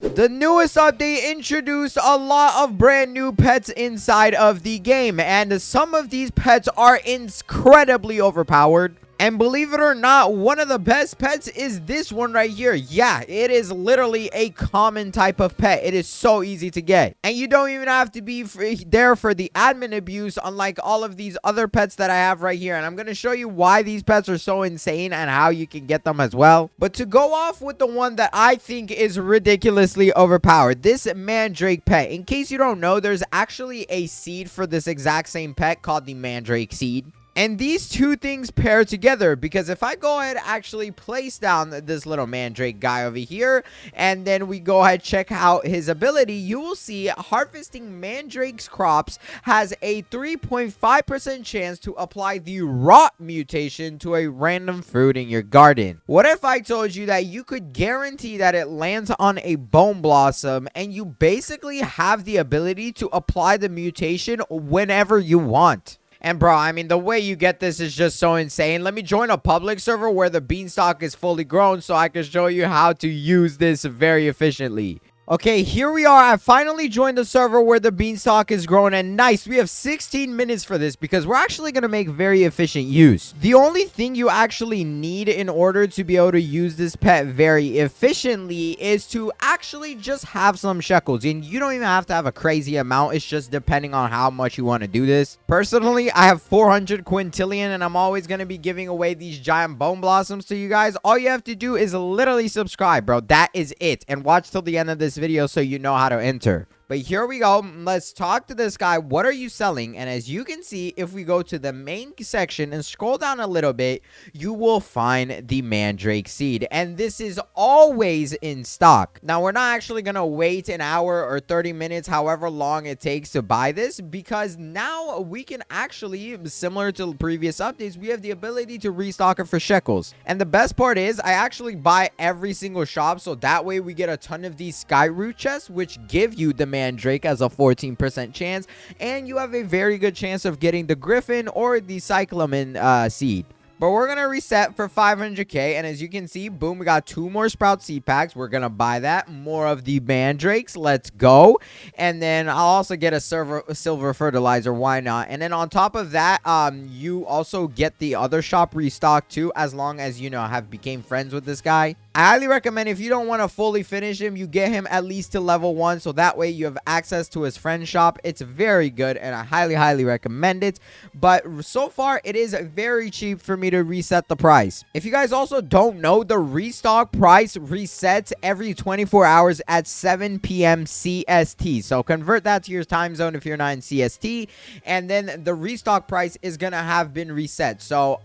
The newest update introduced a lot of brand new pets inside of the game, and some of these pets are incredibly overpowered. And believe it or not, one of the best pets is this one right here. Yeah, it is literally a common type of pet. It is so easy to get. And you don't even have to be there for the admin abuse, unlike all of these other pets that I have right here. And I'm going to show you why these pets are so insane and how you can get them as well. But to go off with the one that I think is ridiculously overpowered, this mandrake pet. In case you don't know, there's actually a seed for this exact same pet called the mandrake seed. And these two things pair together, because if I go ahead and actually place down this little mandrake guy over here, and then we go ahead check out his ability, you will see harvesting mandrake's crops has a 3.5% chance to apply the rot mutation to a random fruit in your garden. What if I told you that you could guarantee that it lands on a bone blossom, and you basically have the ability to apply the mutation whenever you want? And bro, I mean, the way you get this is just so insane. Let me join a public server where the beanstalk is fully grown so I can show you how to use this very efficiently. Okay, here we are. I finally joined the server where the beanstalk is grown, and nice, we have 16 minutes for this because we're actually going to make very efficient use. The only thing you actually need in order to be able to use this pet very efficiently is to actually just have some shekels, and you don't even have to have a crazy amount. It's just depending on how much you want to do this. Personally, I have 400 quintillion, and I'm always going to be giving away these giant bone blossoms to you guys. All you have to do is literally subscribe, bro. That is it, and watch till the end of this video so you know how to enter. But here we go. Let's talk to this guy. What are you selling? And as you can see, if we go to the main section and scroll down a little bit, you will find the mandrake seed. And this is always in stock. Now, we're not actually going to wait an hour or 30 minutes, however long it takes to buy this, because now we can actually, similar to previous updates, we have the ability to restock it for shekels. And the best part is I actually buy every single shop, so that way we get a ton of these sky root chests, which give you the mandrake as a 14% chance, and you have a very good chance of getting the griffin or the cyclamen seed. But we're going to reset for 500k, and as you can see, boom, we got 2 more sprout seed packs. We're going to buy that. More of the mandrakes. Let's go. And then I'll also get a silver fertilizer. Why not? And then on top of that, you also get the other shop restocked too, as long as, you know, have became friends with this guy. I highly recommend, if you don't want to fully finish him, you get him at least to level 1, so that way you have access to his friend shop. It's very good, and I highly recommend it. But so far, it is very cheap for me to reset the price. If you guys also don't know, the restock price resets every 24 hours at 7 p.m. CST. So convert that to your time zone if you're not in CST, and then the restock price is gonna have been reset. So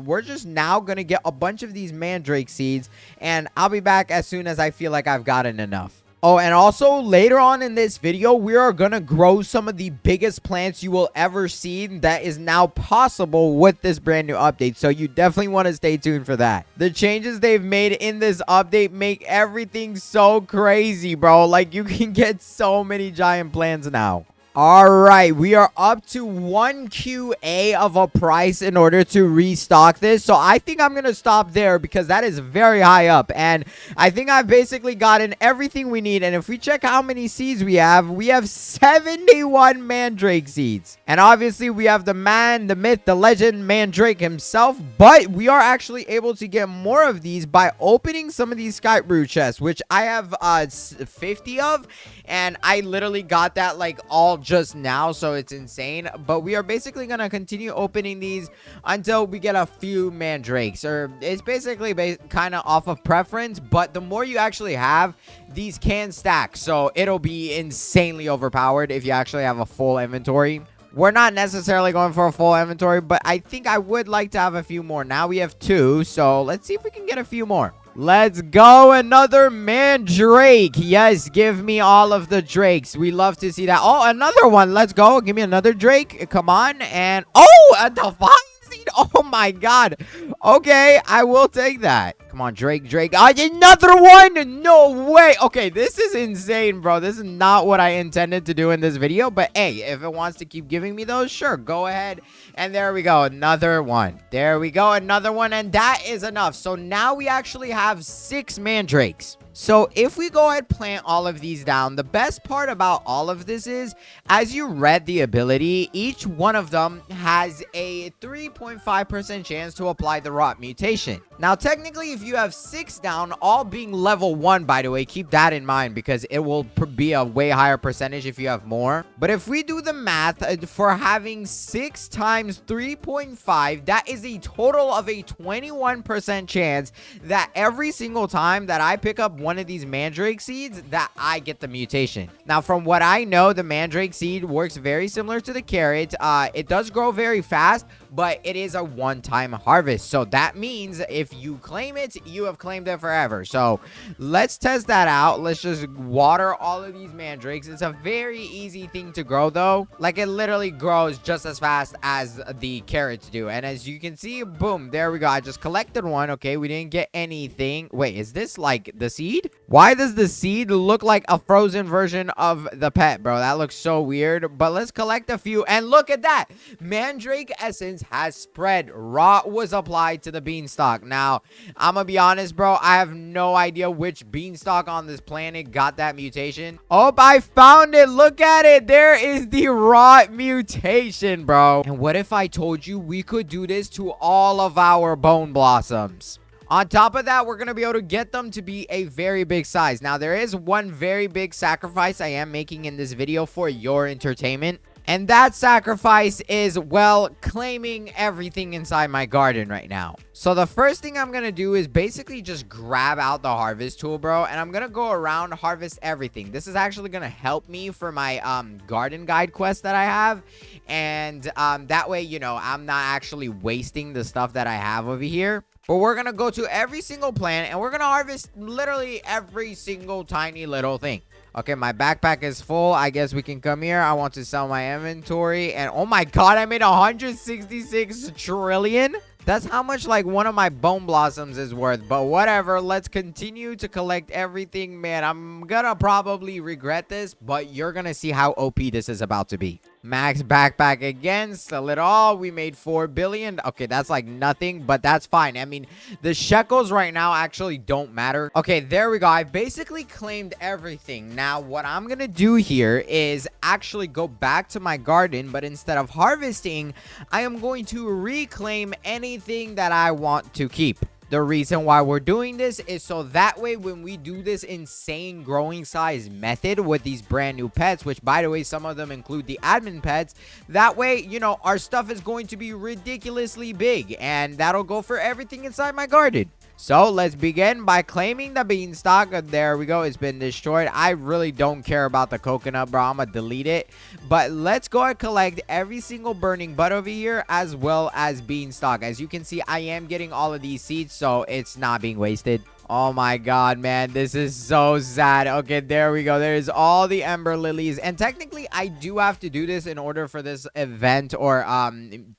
we're just now gonna get a bunch of these mandrake seeds, and I'll be back as soon as I feel like I've gotten enough. Oh, and also later on in this video, we are going to grow some of the biggest plants you will ever see that is now possible with this brand new update. So you definitely want to stay tuned for that. The changes they've made in this update make everything so crazy, bro. Like, you can get so many giant plants now. All right, we are up to 1 QA of a price in order to restock this. So I think I'm going to stop there because that is very high up. And I think I've basically gotten everything we need. And if we check how many seeds we have 71 mandrake seeds. And obviously we have the man, the myth, the legend, mandrake himself. But we are actually able to get more of these by opening some of these sky root chests, which I have 50 of. And I literally got that like all just now, so it's insane. But we are basically gonna continue opening these until we get a few mandrakes, or it's basically kind of off of preference. But the more you actually have, these can stack, so it'll be insanely overpowered if you actually have a full inventory. We're not necessarily going for a full inventory, but I think I would like to have a few more. Now we have 2, so let's see if we can get a few more. Let's go. Another mandrake. Yes, give me all of the drakes. We love to see that. Oh, another one. Let's go. Give me another drake. Come on. And oh, a divine seed. Oh my god. Okay, I will take that. Come on, Drake. Another one. No way. Okay, this is insane, bro. This is not what I intended to do in this video, but hey, if it wants to keep giving me those, sure, go ahead. And there we go. Another one. There we go. Another one. And that is enough. So now we actually have 6 mandrakes. So if we go ahead plant all of these down, the best part about all of this is, as you read the ability, each one of them has a 3.5% chance to apply the rot mutation. Now, technically, if you have 6 down, all being level 1, by the way, keep that in mind because it will be a way higher percentage if you have more. But if we do the math for having 6 times 3.5, that is a total of a 21% chance that every single time that I pick up one of these mandrake seeds, that I get the mutation. Now, from what I know, the mandrake seed works very similar to the carrot. It does grow very fast, but it is a one-time harvest. So that means if you claim it, you have claimed it forever. So let's test that out. Let's just water all of these mandrakes. It's a very easy thing to grow, though. Like, it literally grows just as fast as the carrots do. And as you can see, boom, there we go. I just collected one. Okay, we didn't get anything. Wait, is this like the seed? Why does the seed look like a frozen version of the pet, bro? That looks so weird. But let's collect a few. And look at that. Mandrake essence has spread. Rot was applied to the beanstalk. Now, I'm gonna be honest, bro. I have no idea which beanstalk on this planet got that mutation. Oh, I found it. Look at it. There is the rot mutation, bro. And what if I told you we could do this to all of our bone blossoms? On top of that, we're going to be able to get them to be a very big size. Now, there is one very big sacrifice I am making in this video for your entertainment. And that sacrifice is, well, claiming everything inside my garden right now. So the first thing I'm going to do is basically just grab out the harvest tool, bro. And I'm going to go around, harvest everything. This is actually going to help me for my garden guide quest that I have. And that way, you know, I'm not actually wasting the stuff that I have over here. But we're going to go to every single plant and we're going to harvest literally every single tiny little thing. Okay, my backpack is full. I guess we can come here. I want to sell my inventory. And oh my god, I made 166 trillion. That's how much like one of my bone blossoms is worth. But whatever, let's continue to collect everything, man. I'm gonna probably regret this, but you're gonna see how OP this is about to be. Max backpack again, sell it all. We made 4 billion. Okay, that's like nothing, but that's fine. I mean, the shekels right now actually don't matter. Okay, there we go. I basically claimed everything. Now, what I'm gonna do here is actually go back to my garden, but instead of harvesting, I am going to reclaim anything that I want to keep. The reason why we're doing this is so that way when we do this insane growing size method with these brand new pets, which by the way, some of them include the admin pets, that way, you know, our stuff is going to be ridiculously big and that'll go for everything inside my garden. So let's begin by claiming the beanstalk. There we go. It's been destroyed. I really don't care about the coconut, bro. I'm going to delete it. But let's go and collect every single burning butt over here as well as beanstalk. As you can see, I am getting all of these seeds, so it's not being wasted. Oh my god, man, this is so sad. Okay, there we go. There's all the ember lilies, and technically I do have to do this in order for this event or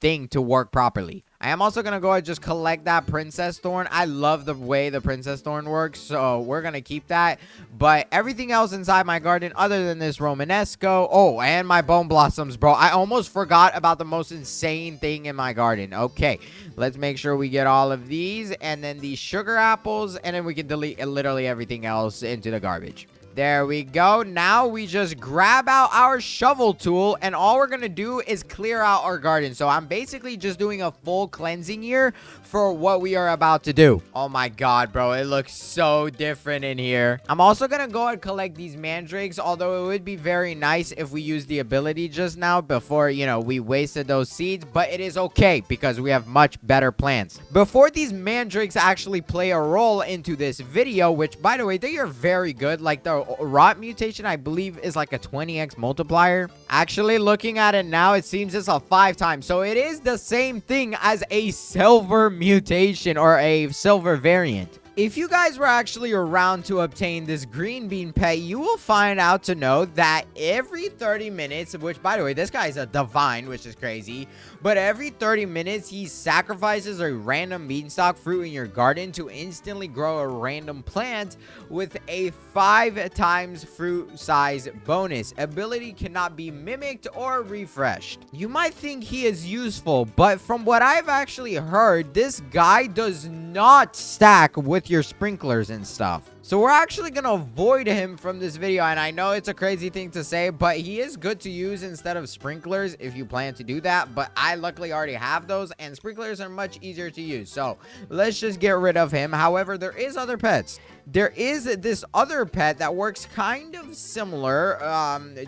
thing to work properly. I am also gonna go and just collect that princess thorn. I love the way the princess thorn works, so we're gonna keep that. But everything else inside my garden other than this romanesco, oh, and my bone blossoms, bro. I almost forgot about the most insane thing in my garden. Okay, let's make sure we get all of these, and then these sugar apples, and then we can delete literally everything else into the garbage. There we go. Now we just grab out our shovel tool, and all we're gonna do is clear out our garden. So I'm basically just doing a full cleansing here for what we are about to do. Oh my god, bro, it looks so different in here. I'm also gonna go and collect these mandrakes, although it would be very nice if we used the ability just now before, you know, we wasted those seeds, but it is okay because we have much better plants. Before these mandrakes actually play a role into this video, which by the way, they are very good. Like the rot mutation, I believe, is like a 20x multiplier. Actually, looking at it now, it seems it's a 5 times. So it is the same thing as a silver mutation or a silver variant. If you guys were actually around to obtain this green bean pet, you will find out to know that every 30 minutes, which by the way, this guy is a divine, which is crazy, but every 30 minutes, he sacrifices a random beanstalk fruit in your garden to instantly grow a random plant with a 5 times fruit size bonus. Ability cannot be mimicked or refreshed. You might think he is useful, but from what I've actually heard, this guy does not stack with your sprinklers and stuff. So we're actually going to avoid him from this video. And I know it's a crazy thing to say, but he is good to use instead of sprinklers if you plan to do that. But I luckily already have those, and sprinklers are much easier to use. So let's just get rid of him. However, there is other pets. There is this other pet that works kind of similar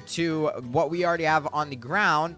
to what we already have on the ground,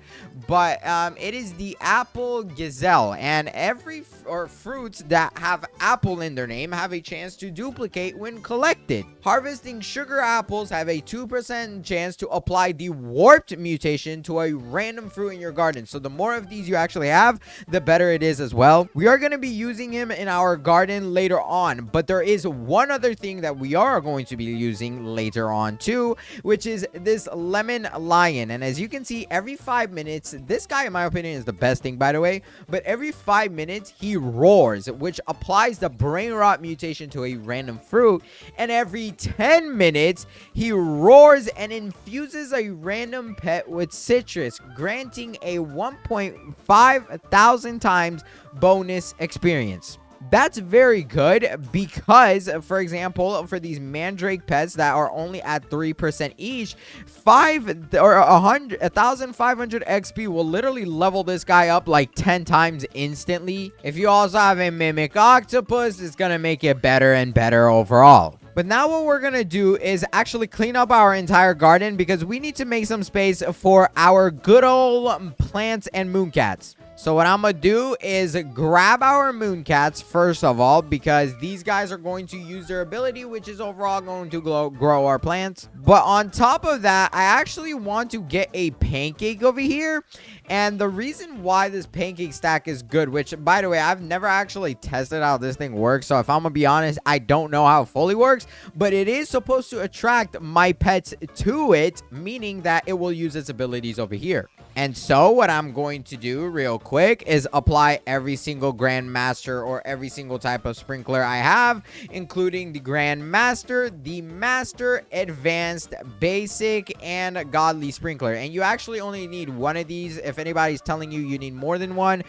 but it is the apple gazelle, and every fruits that have apple in their name have a chance to duplicate when collected. Harvesting sugar apples have a 2% chance to apply the warped mutation to a random fruit in your garden. So the more of these you actually have, the better it is as well. We are going to be using him in our garden later on, but there is one other thing that we are going to be using later on too, which is this lemon lion. And as you can see, every 5 minutes, this guy in my opinion is the best thing, by the way, but every 5 minutes he roars, which applies the brain rot mutation to a random fruit, and every 10 minutes he roars and infuses a random pet with citrus, granting a 1.5 thousand times bonus experience. That's very good because, for example, for these mandrake pets that are only at 3% each, 1,500 XP will literally level this guy up like 10 times instantly. If you also have a mimic octopus, it's gonna make it better and better overall. But now what we're gonna do is actually clean up our entire garden because we need to make some space for our good old plants and mooncats. So what I'm gonna do is grab our mooncats first of all, because these guys are going to use their ability, which is overall going to grow our plants. But on top of that, I actually want to get a pancake over here. And the reason why this pancake stack is good, which by the way, I've never actually tested how this thing works. So if I'm gonna be honest, I don't know how it fully works, but it is supposed to attract my pets to it, meaning that it will use its abilities over here. And so what I'm going to do real quick is apply every single Grandmaster or every single type of sprinkler I have, including the Grandmaster, the Master, Advanced, Basic, and Godly Sprinkler. And you actually only need one of these. If anybody's telling you you need more than one,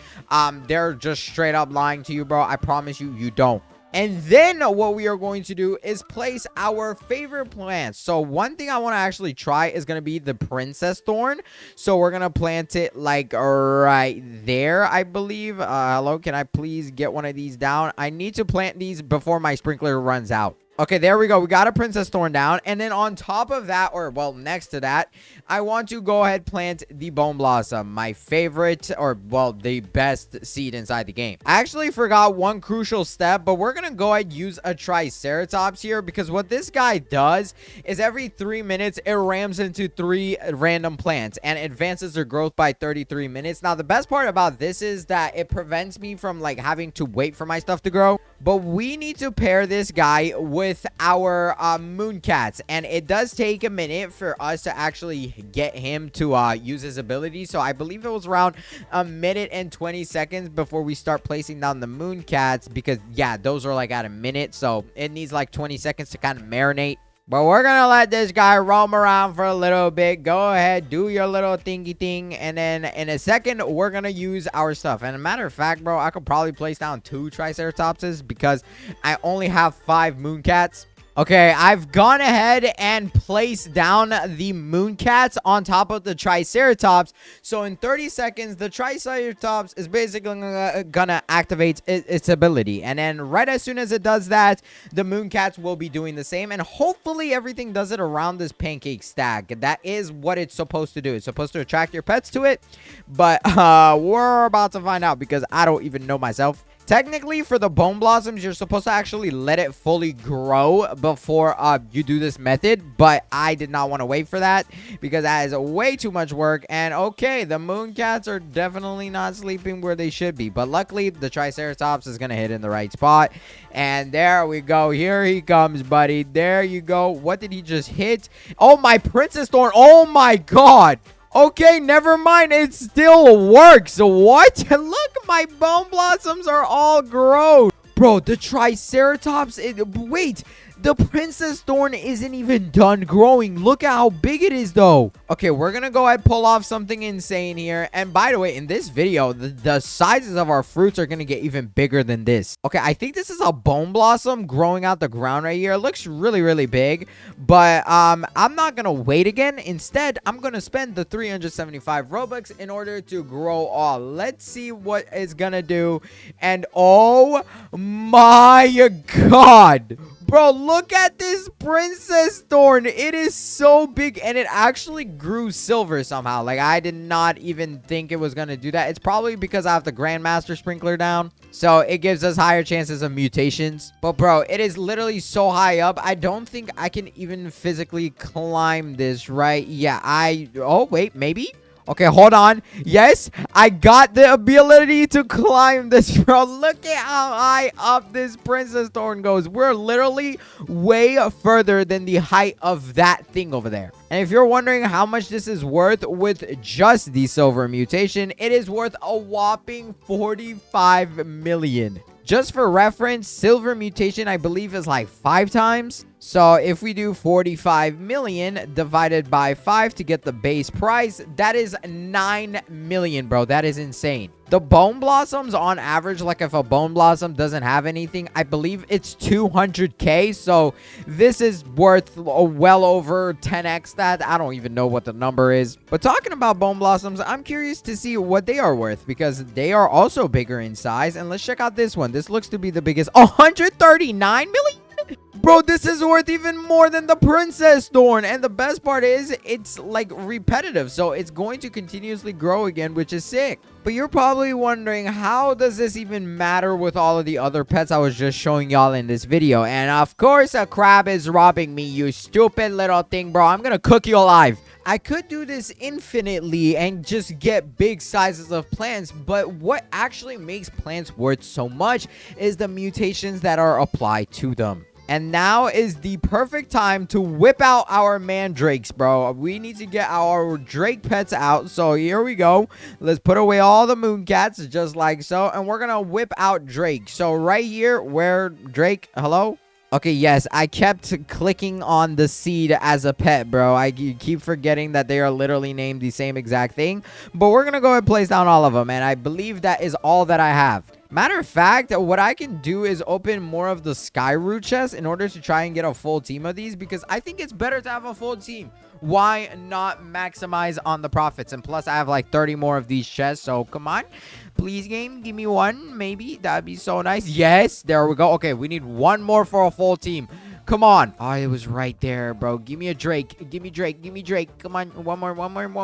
they're just straight up lying to you, bro. I promise you, you don't. And then what we are going to do is place our favorite plants. So one thing I want to actually try is going to be the princess thorn. So we're going to plant it like right there, I believe. Hello, can I please get one of these down? I need to plant these before my sprinkler runs out. Okay, there we go. We got a princess thorn down. And then on top of that, or well, next to that, I want to go ahead plant the bone blossom, my favorite, or well, the best seed inside the game. I actually forgot one crucial step, but we're gonna go ahead and use a triceratops here, because what this guy does is every 3 minutes it rams into 3 random plants and advances their growth by 33 minutes. Now the best part about this is that it prevents me from like having to wait for my stuff to grow, but we need to pair this guy with our mooncats, and it does take a minute for us to actually get him to use his ability. So I believe it was around a minute and 20 seconds before we start placing down the mooncats, because yeah, those are like at a minute, so it needs like 20 seconds to kind of marinate. But we're gonna let this guy roam around for a little bit. Go ahead, do your little thingy thing, and then in a second we're gonna use our stuff. And a matter of fact, bro, I could probably place down 2 triceratopses because I only have 5 mooncats. Okay, I've gone ahead and placed down the mooncats on top of the triceratops. So in 30 seconds, the triceratops is basically gonna activate its ability. And then right as soon as it does that, the mooncats will be doing the same. And hopefully everything does it around this pancake stack. That is what it's supposed to do. It's supposed to attract your pets to it. But we're about to find out because I don't even know myself. Technically, for the bone blossoms, you're supposed to actually let it fully grow before you do this method. But I did not want to wait for that because that is way too much work. And okay, the mooncats are definitely not sleeping where they should be. But luckily, the triceratops is going to hit in the right spot. And there we go. Here he comes, buddy. There you go. What did he just hit? Oh, my princess thorn. Oh, my God. Okay, never mind. It still works. What? Look, my bone blossoms are all grown. Bro, the triceratops. Wait, The princess thorn isn't even done growing. Look at how big it is, though. Okay, we're gonna go ahead and pull off something insane here. And by the way, in this video, the sizes of our fruits are gonna get even bigger than this. Okay, I think this is a bone blossom growing out the ground right here. It looks really, really big. But I'm not gonna wait again. Instead, I'm gonna spend the 375 Robux in order to grow all. Let's see what it's gonna do. And oh my god, bro, look at this princess thorn. It is so big, and it actually grew silver somehow. Like, I did not even think it was gonna do that. It's probably because I have the grandmaster sprinkler down, so it gives us higher chances of mutations. But bro, it is literally so high up. I don't think I can even physically climb this, right? Yeah, oh wait, maybe. Okay, hold on. Yes, I got the ability to climb this, bro. Look at how high up this princess thorn goes. We're literally way further than the height of that thing over there. And if you're wondering how much this is worth with just the silver mutation, it is worth a whopping 45 million. Just for reference, silver mutation, I believe, is like 5 times. So if we do 45 million divided by 5 to get the base price, that is 9 million, bro. That is insane. The bone blossoms on average, like if a bone blossom doesn't have anything, I believe it's 200k. So this is worth well over 10x that. I don't even know what the number is. But talking about bone blossoms, I'm curious to see what they are worth because they are also bigger in size. And let's check out this one. This looks to be the biggest. 139 million? Bro, this is worth even more than the princess thorn. And the best part is it's like repetitive, so it's going to continuously grow again, which is sick. But you're probably wondering, how does this even matter with all of the other pets I was just showing y'all in this video? And of course, a crab is robbing me, you stupid little thing, bro. I'm gonna cook you alive. I could do this infinitely and just get big sizes of plants, but what actually makes plants worth so much is the mutations that are applied to them. And now is the perfect time to whip out our mandrakes, bro. We need to get our drake pets out. So here we go. Let's put away all the mooncats just like so. And we're going to whip out Drake. So right here, where Drake, hello? Okay, yes, I kept clicking on the seed as a pet, bro. I keep forgetting that they are literally named the same exact thing. But we're going to go ahead and place down all of them. And I believe that is all that I have. Matter of fact, what I can do is open more of the sky root chests in order to try and get a full team of these, because I think it's better to have a full team. Why not maximize on the profits? And plus, I have like 30 more of these chests, so come on. Please, game, give me one, maybe. That'd be so nice. Yes, there we go. Okay, we need one more for a full team. Come on. Oh, it was right there, bro. Give me a Drake. Give me Drake. Give me Drake. Come on. One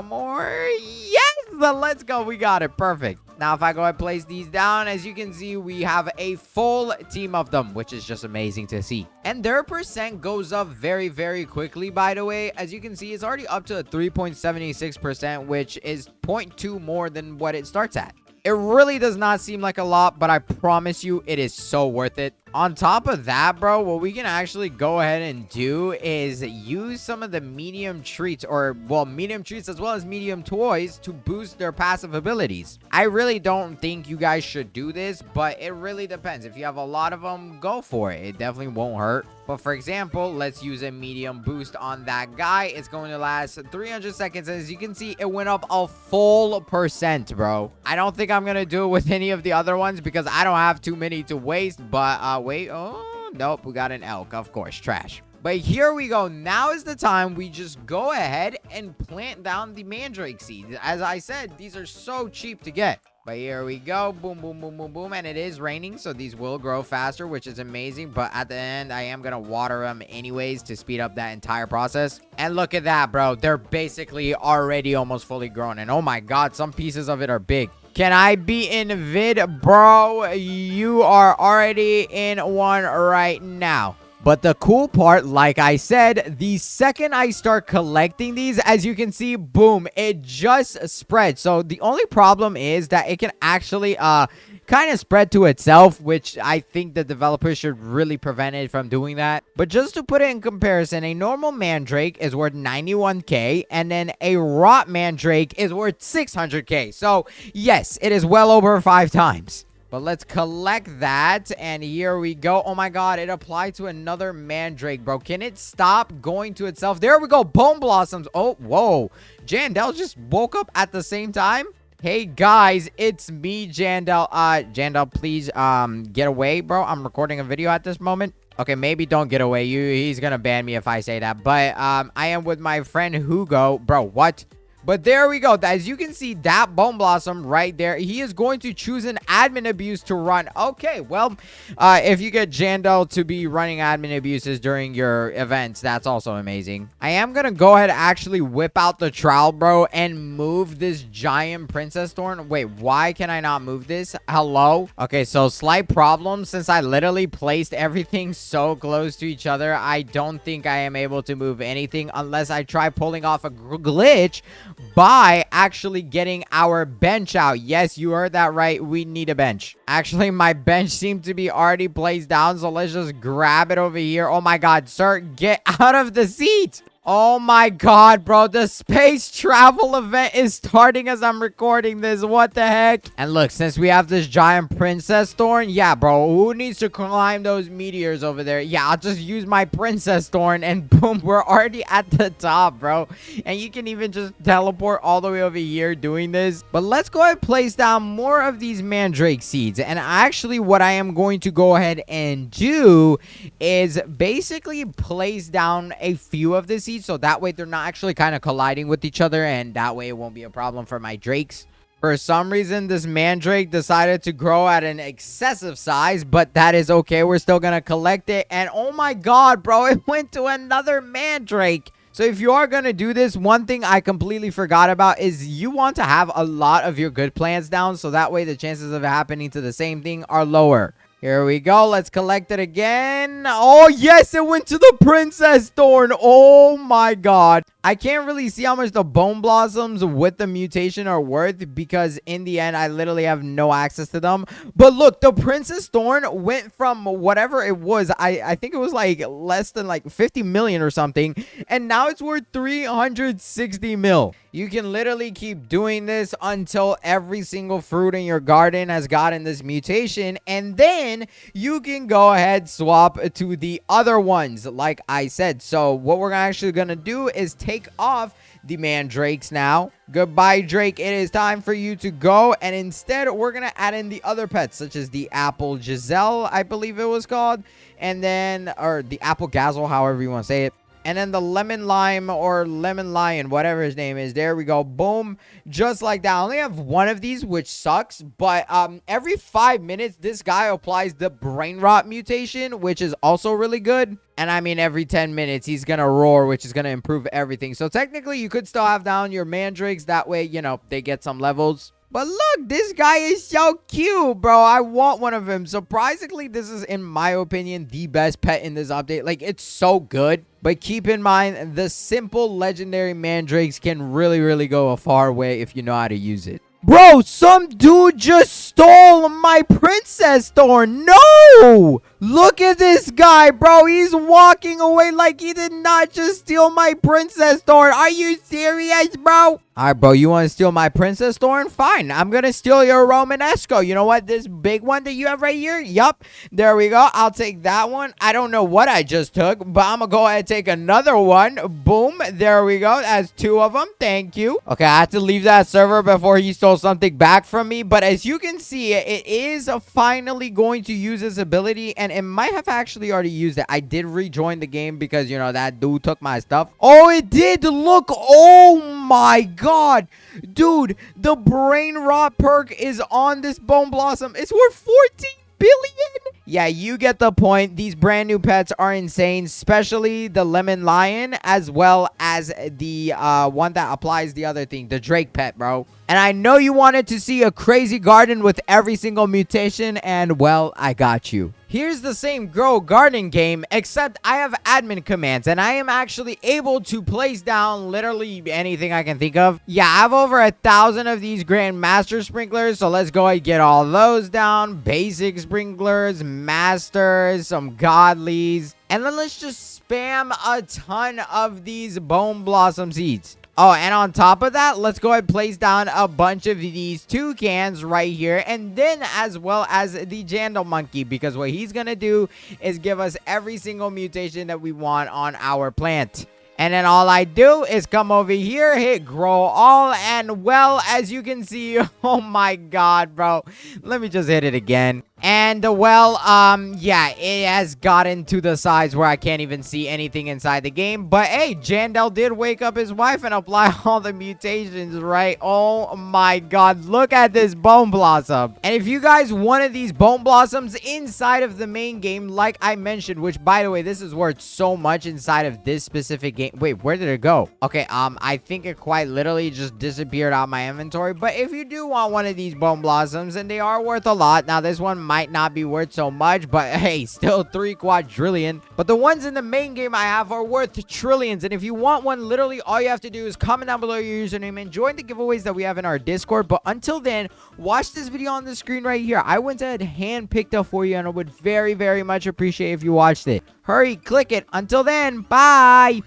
more. Yes! Let's go. We got it. Perfect. Now, if I go ahead and place these down, as you can see, we have a full team of them, which is just amazing to see. And their percent goes up very, very quickly, by the way. As you can see, it's already up to 3.76%, which is 0.2 more than what it starts at. It really does not seem like a lot, but I promise you it is so worth it. On top of that, bro, what we can actually go ahead and do is use some of the medium treats, or, well, medium treats as well as medium toys to boost their passive abilities. I really don't think you guys should do this, but it really depends. If you have a lot of them, go for it. It definitely won't hurt. But for example, let's use a medium boost on that guy. It's going to last 300 seconds. As you can see, it went up a full percent, bro. I don't think I'm going to do it with any of the other ones because I don't have too many to waste. But wait. Oh, nope. We got an elk. Of course. Trash. But here we go. Now is the time we just go ahead and plant down the mandrake seeds. As I said, these are so cheap to get. But here we go. Boom, boom, boom, boom, boom. And it is raining, so these will grow faster, which is amazing. But at the end, I am going to water them anyways to speed up that entire process. And look at that, bro. They're basically already almost fully grown. And oh my god, some pieces of it are big. Can I be in vid, bro? You are already in one right now. But the cool part, like I said, the second I start collecting these, as you can see, boom, it just spreads. So the only problem is that it can actually kind of spread to itself, which I think the developers should really prevent it from doing that. But just to put it in comparison, a normal mandrake is worth 91k, and then a rot mandrake is worth 600k. So yes, it is well over 5 times. But let's collect that. And here we go. Oh my god, it applied to another mandrake, bro. Can it stop going to itself? There we go. Bone blossoms. Oh, whoa. Jandel just woke up at the same time. Hey guys, it's me, Jandel. Jandel, please get away, bro. I'm recording a video at this moment. Okay, maybe don't get away. He's gonna ban me if I say that. But I am with my friend Hugo. Bro, what? But there we go. As you can see, that bone blossom right there, he is going to choose an admin abuse to run. Okay, well, if you get Jandel to be running admin abuses during your events, that's also amazing. I am going to go ahead and actually whip out the trowel, bro, and move this giant princess thorn. Wait, why can I not move this? Hello? Okay, so slight problem. Since I literally placed everything so close to each other, I don't think I am able to move anything unless I try pulling off a glitch by actually getting our bench out. Yes, you heard that right. We need a bench. Actually, my bench seemed to be already placed down, so let's just grab it over here. Oh my god, sir, get out of the seat. Oh my god, bro. The space travel event is starting as I'm recording this. What the heck? And look, since we have this giant princess thorn, yeah, bro, who needs to climb those meteors over there? Yeah, I'll just use my princess thorn and boom, we're already at the top, bro. And you can even just teleport all the way over here doing this. But let's go ahead and place down more of these mandrake seeds. And actually, what I am going to go ahead and do is basically place down a few of the seeds, so that way they're not actually kind of colliding with each other, and that way it won't be a problem for my drakes. For some reason, this mandrake decided to grow at an excessive size, but that is okay. We're still gonna collect it. And oh my god, bro, it went to another mandrake. So if you are going to do this, one thing I completely forgot about is you want to have a lot of your good plants down, so that way the chances of it happening to the same thing are lower. Here we go. Let's collect it again. Oh, yes, it went to the princess thorn. Oh, my God. I can't really see how much the bone blossoms with the mutation are worth because in the end, I literally have no access to them. But look, the princess thorn went from whatever it was. I think it was like less than like 50 million or something. And now it's worth 360 mil. You can literally keep doing this until every single fruit in your garden has gotten this mutation. And then you can go ahead, swap to the other ones, like I said. So what we're actually going to do is take off the mandrakes now. Goodbye, Drake. It is time for you to go. And instead, we're going to add in the other pets, such as the apple Giselle, I believe it was called. And then, or the apple Gazzle, however you want to say it. And then the lemon lime or lemon lion, whatever his name is. There we go. Boom. Just like that. I only have one of these, which sucks. But every 5 minutes, this guy applies the brain rot mutation, which is also really good. And I mean, every 10 minutes, he's going to roar, which is going to improve everything. So technically, you could still have down your mandrakes. That way, you know, they get some levels. But look, this guy is so cute, bro. I want one of him. Surprisingly, this is, in my opinion, the best pet in this update. Like, it's so good. But keep in mind, the simple legendary mandrakes can really, really go a far way if you know how to use it. Bro, some dude just stole my princess thorn. No! Look at this guy, bro. He's walking away like he did not just steal my princess thorn. Are you serious, bro? All right, bro. You want to steal my princess thorn? Fine. I'm going to steal your Romanesco. You know what? This big one that you have right here? Yup. There we go. I'll take that one. I don't know what I just took, but I'm going to go ahead and take another one. Boom. There we go. That's 2 of them. Thank you. Okay, I had to leave that server before he stole something back from me. But as you can see, it is finally going to use this ability, and it might have actually already used it. I did rejoin the game because, you know, that dude took my stuff. Oh, it did. Look. Oh, my God. Dude, the brain rot perk is on this bone blossom. It's worth 14 billion. Yeah, you get the point. These brand new pets are insane, especially the lemon lion, as well as the one that applies the other thing, the Drake pet, bro. And I know you wanted to see a crazy garden with every single mutation, and well, I got you. Here's the same grow garden game, except I have admin commands, and I am actually able to place down literally anything I can think of. Yeah, I have over 1,000 of these Grand Master sprinklers, so let's go ahead and get all those down. Basic sprinklers, masters, some godlies, and then let's just spam a ton of these bone blossom seeds. Oh, and on top of that, let's go ahead and place down a bunch of these toucans right here. And then as well as the Jandal monkey, because what he's going to do is give us every single mutation that we want on our plant. And then all I do is come over here, hit grow all, and well, as you can see, oh my god, bro. Let me just hit it again. And well, yeah, it has gotten to the size where I can't even see anything inside the game. But hey, Jandel did wake up his wife and apply all the mutations, right? Oh my god, look at this bone blossom. And if you guys wanted these bone blossoms inside of the main game, like I mentioned, which by the way, this is worth so much inside of this specific game. Wait, where did it go? Okay, I think it quite literally just disappeared out my inventory. But if you do want one of these bone blossoms, and they are worth a lot. Now, this one might not be worth so much, but hey, still 3 quadrillion. But the ones in the main game I have are worth trillions. And if you want one, literally all you have to do is comment down below your username and join the giveaways that we have in our Discord. But until then, watch this video on the screen right here. I went ahead and hand-picked up for you, and I would very, very much appreciate if you watched it. Hurry, click it. Until then, bye.